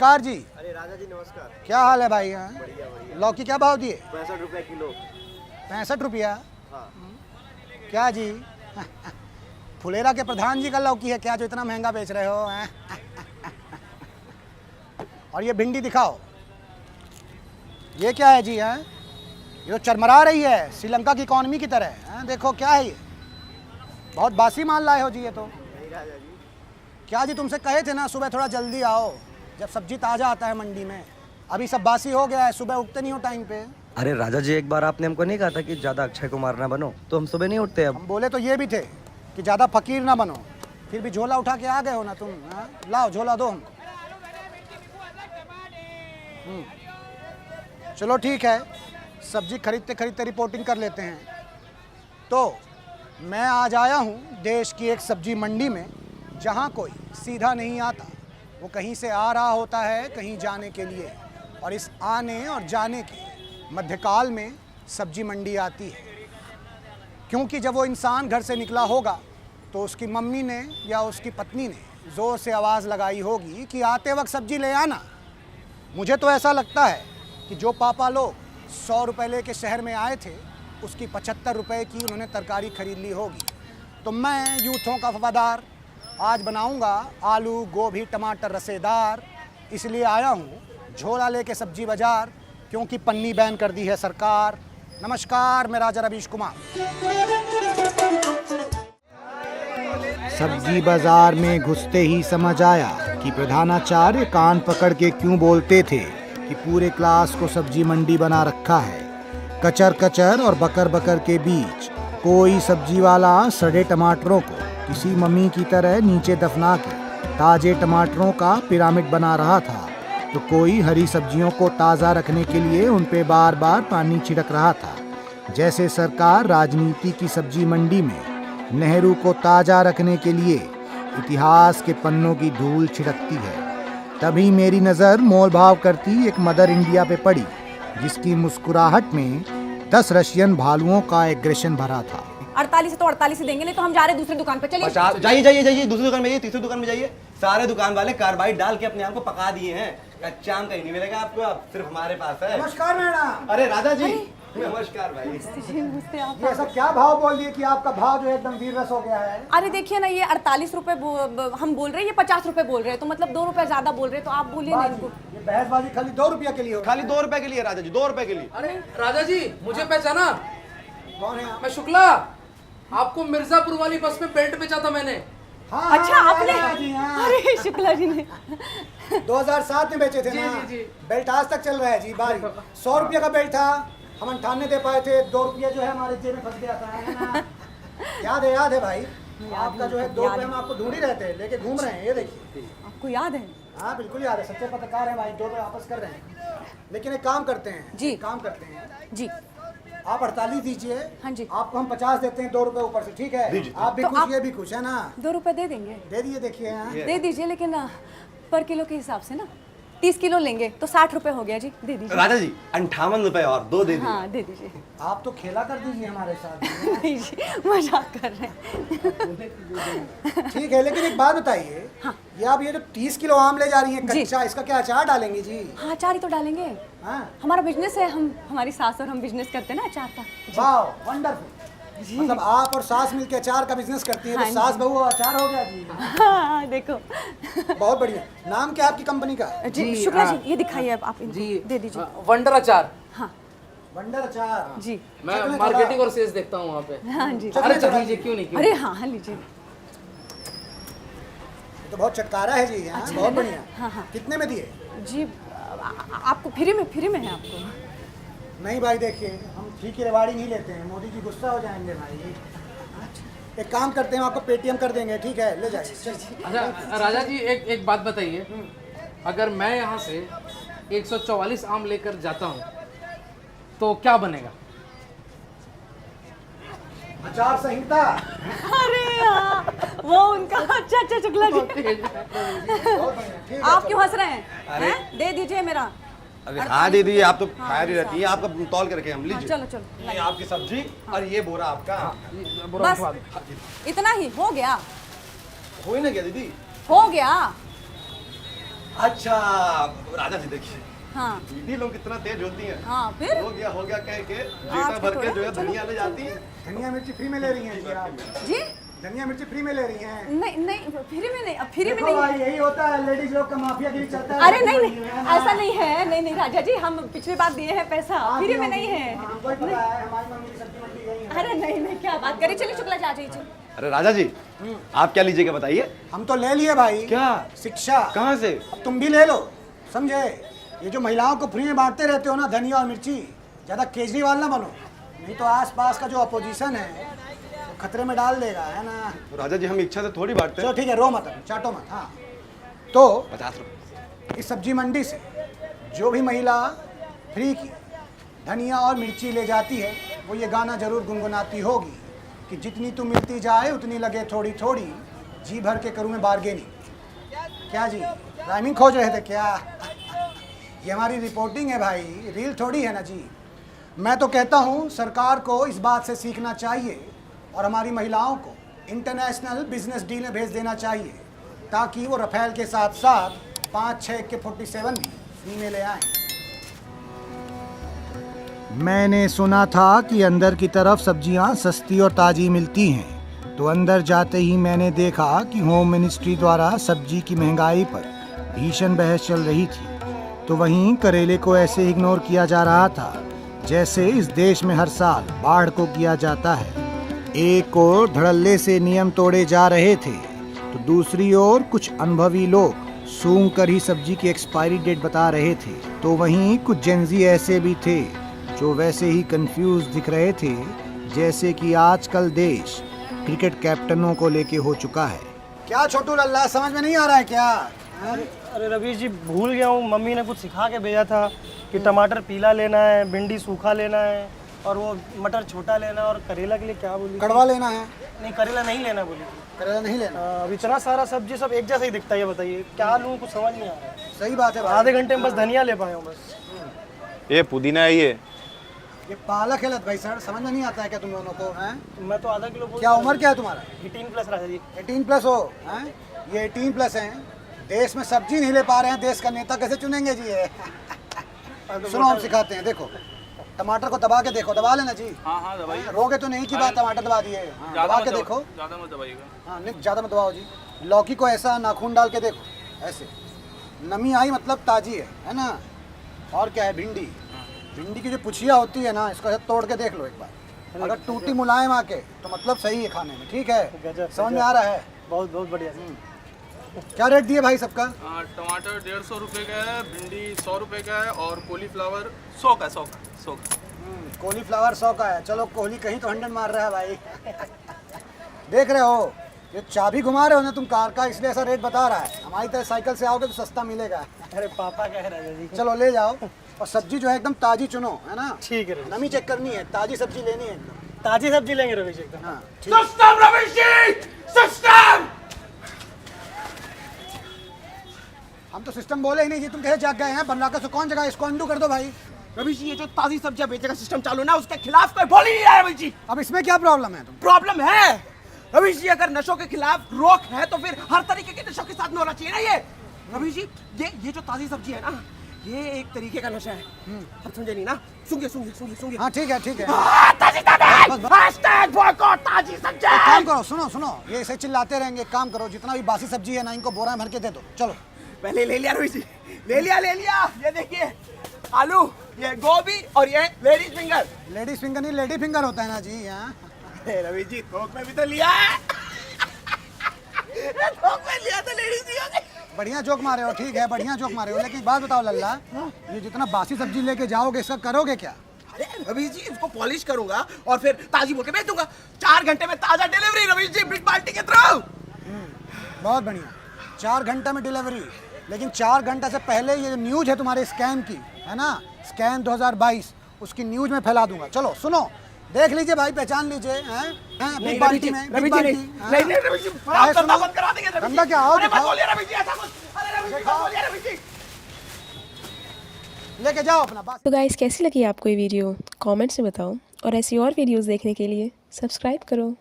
नमस्कार जी। अरे राजा जी नमस्कार। क्या हाल है भाई? हाँ, बढ़िया बढ़िया। लौकी क्या भाव दिए? 65 रुपये किलो। 65 रुपया? हाँ। क्या जी? फुलेरा के प्रधान जी का लौकी है क्या जो इतना महंगा बेच रहे हो? हैं? और ये भिंडी दिखाओ, ये क्या है जी? हैं, ये तो चरमरा रही है श्रीलंका की इकॉनमी की तरह। हैं, देखो क्या है ये, बहुत बासी माल लाए हो जी ये तो। नहीं राजा जी। क्या जी, तुमसे कहे थे ना सुबह थोड़ा जल्दी आओ, जब सब्जी ताज़ा आता है मंडी में। अभी सब बासी हो गया है, सुबह उठते नहीं हो टाइम पे। अरे राजा जी, एक बार आपने हमको नहीं कहा था कि ज्यादा अक्षय कुमार ना बनो, तो हम सुबह नहीं उठते अब। हम बोले तो ये भी थे कि ज़्यादा फकीर ना बनो, फिर भी झोला उठा के आ गए हो ना तुम। हाँ? लाओ झोला दो हमको। चलो ठीक है, सब्जी खरीदते खरीदते रिपोर्टिंग कर लेते हैं। तो मैं आज आया हूँ देश की एक सब्जी मंडी में, जहाँ कोई सीधा नहीं आता, वो कहीं से आ रहा होता है कहीं जाने के लिए। और इस आने और जाने के मध्यकाल में सब्जी मंडी आती है, क्योंकि जब वो इंसान घर से निकला होगा तो उसकी मम्मी ने या उसकी पत्नी ने ज़ोर से आवाज़ लगाई होगी कि आते वक्त सब्जी ले आना। मुझे तो ऐसा लगता है कि जो पापा लोग 100 रुपये लेके शहर में आए थे, उसकी 75 रुपये की उन्होंने तरकारी खरीद ली होगी। तो मैं यूथों का वफादार आज बनाऊंगा आलू गोभी टमाटर रसेदार, इसलिए आया हूँ झोला लेके सब्जी बाज़ार, क्योंकि पन्नी बैन कर दी है सरकार। नमस्कार, मैं राजा रवीश कुमार। सब्जी बाजार में घुसते ही समझ आया कि प्रधानाचार्य कान पकड़ के क्यों बोलते थे कि पूरे क्लास को सब्जी मंडी बना रखा है। कचर कचर और बकर बकर के बीच कोई सब्जी वाला सड़े टमाटरों को किसी मम्मी की तरह नीचे दफना के ताजे टमाटरों का पिरामिड बना रहा था, तो कोई हरी सब्जियों को ताज़ा रखने के लिए उन पे बार बार पानी छिड़क रहा था। जैसे सरकार राजनीति की सब्जी मंडी में नेहरू को ताज़ा रखने के लिए इतिहास के पन्नों की धूल छिड़कती है। तभी मेरी नज़र मोल भाव करती एक मदर इंडिया पे पड़ी, जिसकी मुस्कुराहट में 10 रशियन भालुओं का एग्रेशन भरा था। 48 तो 48 देंगे, नहीं तो हम जा रहे हैं दूसरी दुकान पे। चलिए जाइए जाइए जाइए, दूसरी दुकान में जाइए, तीसरी दुकान में जाइए। सारे दुकान वाले कार्बाइड डाल के अपने आप को पका दिए हैं। कच्चा आम कहीं नहीं मिलेगा आपको, अब सिर्फ हमारे पास है। नमस्कार मैडम। अरे राजा जी नमस्कार भाई। आप। ये ऐसा क्या भाव बोल दिए कि आपका भाव जो है एकदम वीर रस हो गया है? अरे देखिए ना, ये 48 रुपए हम बोल रहे हैं, ये 50 रुपए बोल रहे हैं, तो मतलब 2 रुपए ज्यादा बोल रहे हैं, तो आप बोलिए ना इनको। ये बहसबाजी खाली 2 रुपया के लिए हो? खाली 2 रुपए के लिए राजा जी, 2 रुपए के लिए। अरे राजा जी, मुझे पहचाना? कौन है आप? मैं शुक्ला, आपको मिर्जापुर वाली बस में बेल्ट बेचा था मैंने। हाँ, अच्छा आपने? जी, हाँ। अरे शुक्ला जी ने 2007 में बेचे थे जी, ना? जी, जी। बेल्ट आज तक चल रहा है जी भाई। 100 रुपये का बेल्ट था, हम 98 दे पाए थे, 2 रुपये जो है हमारे जेब में फंस गया था, है ना? याद है भाई। आपका जो है 2 रुपये हम आपको ढूंढ ही रहते हैं, लेके घूम रहे हैं, ये देखिए। आपको याद है? हाँ बिल्कुल याद है, सच्चे पत्रकार हैं भाई, 2 रुपये वापस कर रहे हैं। लेकिन एक काम करते हैं जी। एक काम करते हैं, जी आप 48 दीजिए। हाँ जी। आपको हम 50 देते हैं, 2 रुपये ऊपर से, ठीक है? आप भी तो खुश, आप- ये भी खुश है ना? 2 रुपए दे देंगे। दे दिए, देखिए यहाँ। दे दीजिए, लेकिन पर किलो के हिसाब से ना। 30 किलो लेंगे तो 60 रुपए हो गया जी, दे दीजिए। राजा जी 58 रुपए और 2 दे दीजिए। हाँ दे दीजिए। आप तो खेला कर दीजिए हमारे साथ। नहीं जी, मजाक कर रहे हैं। ठीक है, लेकिन एक बात बताइए, ये आप ये जो 30 किलो आम ले जा रही हैं जी। कच्चा, इसका क्या अचार डालेंगे जी? हाँ अचार ही तो डालेंगे, हाँ, हमारा बिजनेस है, हमारी सास और हम बिजनेस करते हैं ना अचार का। वाह वंडरफुल। मतलब आप और सास मिलके अचार का बिजनेस करती है, हाँ तो जी। सास बहू अचार हो गया जी। हाँ देखो। बहुत बढ़िया। नाम क्या है आपकी कंपनी का? जी शुक्ला जी, ये दिखाइए अब आप इनको दे दीजिए। वंडर अचार। हाँ वंडर अचार। जी। मैं चलिए, मार्केटिंग और सेल्स देखता हूँ वहाँ पे। हाँ जी। अरे चल लीजिए, क्यों नहीं, क्यों अरे हाँ हाँ लीजिए। तो बहुत चटकारा है जी। हाँ, बहुत बढ़िया। हाँ, हाँ। कितने में दिए? जी आपको फ्री में है आपको। नहीं भाई, देखिए हम ठीक की रेवाड़ी नहीं लेते हैं, मोदी जी गुस्सा हो जाएंगे भाई। एक काम करते हैं, हम आपको पेटीएम कर देंगे, ठीक है? ले जाइए। अच्छा राजा जी, एक बात बताइए, अगर मैं यहाँ से 144 आम लेकर जाता हूँ तो क्या बनेगा? अचार संहिता। अरे हाँ वो उनका। अच्छा शुक्ला जी, बहुत बढ़िया, ठीक है। आप क्यों हंस रहे हैं? हैं? दे दीजिए मेरा। अरे हाँ दे दीजिए, आप तो खा रही रहती है, आपका तौल के रखे हम। हाँ, लीजिए। चलो ये आपकी सब्जी और ये बोरा आपका। बस इतना ही हो गया? हो ही ना गया दीदी? हो गया। अच्छा राजा जी देखिए, हाँ दीदी लोग कितना तेज होती हैं। हाँ फिर हो गया कह के जेटा भर के जो है धनिया ले जाती है। धनिया मिर्ची फ्री में ले रही हैं जी आप? जी धनिया मिर्ची फ्री में ले रही हैं? नहीं नहीं फ्री में नहीं, अब फ्री में देखो नहीं भाई, है। यही होता है लेडीज लोग का माफियागिरी चलता है। अरे नहीं नहीं ऐसा नहीं है, नहीं नहीं राजा जी, हम पिछली बार दिए हैं पैसा, फ्री में नहीं है। हमको ही पता है, हमारी मम्मी की सब्जी मंडी गई है। अरे नहीं नहीं क्या बात करें, चलिए शुक्ला जा जाइए। अरे राजा जी आप क्या लीजिएगा बताइए। हम तो ले लिए भाई। क्या शिक्षा? कहाँ से? अब तुम भी ले लो, समझे? ये जो महिलाओं को फ्री में बांटते रहते हो ना धनिया और मिर्ची, ज़्यादा केजरीवाल ना बनो, नहीं तो आसपास का जो अपोजिशन है वो खतरे में डाल देगा, है ना? राजा जी हम इच्छा से थोड़ी बांटते चलो हैं। ठीक है, रो मत, चाटो मत। हाँ तो 50 रुपये। इस सब्जी मंडी से जो भी महिला फ्री की धनिया और मिर्ची ले जाती है वो ये गाना जरूर गुनगुनाती होगी कि जितनी तू मिलती जाए उतनी लगे थोड़ी थोड़ी, जी भर के करूँ मैं बार्गेनिंग। क्या जी राइमिंग खोज रहे थे क्या? ये हमारी रिपोर्टिंग है भाई, रील थोड़ी है ना जी। मैं तो कहता हूँ सरकार को इस बात से सीखना चाहिए और हमारी महिलाओं को इंटरनेशनल बिजनेस डील में भेज देना चाहिए ताकि वो रफेल के साथ साथ 5-6 के 47 भी फ्री में ले आएं। मैंने सुना था कि अंदर की तरफ सब्जियां सस्ती और ताज़ी मिलती हैं, तो अंदर जाते ही मैंने देखा कि होम मिनिस्ट्री द्वारा सब्जी की महंगाई पर भीषण बहस चल रही थी। तो वहीं करेले को ऐसे इग्नोर किया जा रहा था जैसे इस देश में हर साल बाढ़ को किया जाता है। एक ओर धड़ल्ले से नियम तोड़े जा रहे थे तो दूसरी ओर कुछ अनुभवी लोग सूंघ कर ही सब्जी की एक्सपायरी डेट बता रहे थे। तो वहीं कुछ जेंजी ऐसे भी थे जो वैसे ही कंफ्यूज दिख रहे थे जैसे कि आजकल देश क्रिकेट कैप्टनों को लेके हो चुका है। क्या छोटू लल्ला, समझ में नहीं आ रहा है क्या? अरे रवि जी भूल गया हूँ, मम्मी ने कुछ सिखा के भेजा था कि टमाटर पीला लेना है, भिंडी सूखा लेना है और वो मटर छोटा लेना है और करेला के लिए क्या बोली थी? कड़वा लेना है? नहीं करेला नहीं लेना बोली थी। करेला नहीं लेना? अब इतना सारा सब्जी सब एक जैसा ही दिखता है, ये बताइए क्या लूँ, कुछ समझ नहीं आ रहा है। सही बात है भाई। आधे घंटे में बस धनिया ले पाए हूँ बस। ये पुदीना है ये पालक है लत भाई सर, समझ में नहीं आता है क्या तुम दोनों को? हैं? मैं तो आधा किलो बोल। क्या उम्र क्या है तुम्हारा? 18+ राजा जी। 18+ हो? हैं? ये 18+ हैं, देश में सब्जी नहीं ले पा रहे हैं, देश का नेता कैसे चुनेंगे जी ये? सुनो हम सिखाते हैं, देखो टमाटर को दबा के देखो, दबा लेना जी। हाँ दबाइए। रोगे तो नहीं की बात, टमाटर दबा दिए। हाँ, दबा के देखो। ज़्यादा मत दबाइएगा। हाँ नहीं ज़्यादा मत दबाओ जी। लौकी को ऐसा नाखून डाल के देखो, ऐसे नमी आई मतलब ताजी है ना? और क्या है? भिंडी। भिंडी की जो पुछिया होती है ना, इसको ऐसे तोड़ के देख लो एक बार, अगर टूटी मुलायम आके तो मतलब सही है खाने में, ठीक है? गजब, समझ में आ रहा है? बहुत बहुत बढ़िया। क्या रेट दिए भाई सबका? टमाटर 150 रुपये का है, भिंडी 100 रुपये का है और कॉलीफ्लावर 100 का 100 का 100 का। कॉलीफ्लावर 100 का है। चलो कोहली कहीं तो 100 मार रहा है भाई। देख रहे हो ये चाबी घुमा रहे हो ना तुम कार का, इसलिए ऐसा रेट बता रहा है। हमारी तरह साइकिल से आओगे तो सस्ता मिलेगा। अरे पापा कह रहे राजा जी। चलो ले जाओ और सब्जी जो है एकदम ताजी चुनो, है ना? ठीक है रवि। नमी चेक करनी है, ताजी सब्जी लेनी है एकदम। ताजी सब्जी लेंगे रवि जी एकदम। हाँ ठीक। System Ramesh ji, system. हम तो सिस्टम बोले ही नहीं जी, तुम कैसे जाग गए हैं? बन रहा कौन जगह, इसको अंडू कर दो भाई। रवि जी ये जो ताजी सब्जियां बेचने का सिस्टम चालू है ना, उसके खिलाफ कोई बोल ही नहीं रहा है रवि जी। अब इसमें क्या प्रॉब्लम है? तुम प्रॉब्लम है रवि जी, अगर नशों के खिलाफ रोक है तो फिर हर तरीके के नशों के साथ में होना चाहिए ना ये। रवि जी ये जो ताजी सब्जी है ना, ये एक तरीके का नशा है। अब समझे नहीं ना? सुनिए। हाँ ठीक है ठीक है। ताजी हैशटैग बॉयकॉट ताजी सब्जी। एक काम करो, सुनो ये ऐसे चिल्लाते रहेंगे। एक काम करो, जितना भी बासी सब्जी है ना इनको बोरा में भर के दे दो। चलो पहले ले लिया रवि जी, ले लिया। ये देखिए आलू, ये गोभी और ये लेडीज फिंगर। लेडीज फिंगर नहीं, लेडी फिंगर होता है ना जी। यहाँ रवि जी थोक में भी तो लिया है। थोक में लिया तो लेडीज ही होगी। बढ़िया जोक मारे हो, ठीक है बढ़िया जोक मारे हो, लेकिन एक बात बताओ लल्ला, ये जितना बासी सब्जी लेके जाओगे इसका करोगे क्या? अरे रवि जी इसको पॉलिश करूंगा और फिर ताजी बोल के बेच दूंगा। 4 घंटे में ताजा डिलीवरी रवि जी, बिग बाल्टी के थ्रू। बहुत बढ़िया, 4 घंटे में डिलीवरी। लेकिन 4 घंटे से पहले ये न्यूज है तुम्हारे स्कैम की, है ना? स्कैम 2022 उसकी न्यूज में फैला दूंगा। चलो सुनो, देख लीजिए भाई, पहचान लीजिए। बिग बाल्टी में रवि जी नहीं रवि जी आप धंधा बंद करा देंगे रवि जी। धंधा क्या? आओ अरे मत दिखाओ, बोलिए रवि जी ऐसा कुछ। अरे रवि जी मत बोलिए रवि जी। लेके जाओ अपना बात। तो गाइस कैसी लगी आपको ये वीडियो कमेंट्स में बताओ, और ऐसी और वीडियोस देखने के लिए सब्सक्राइब करो।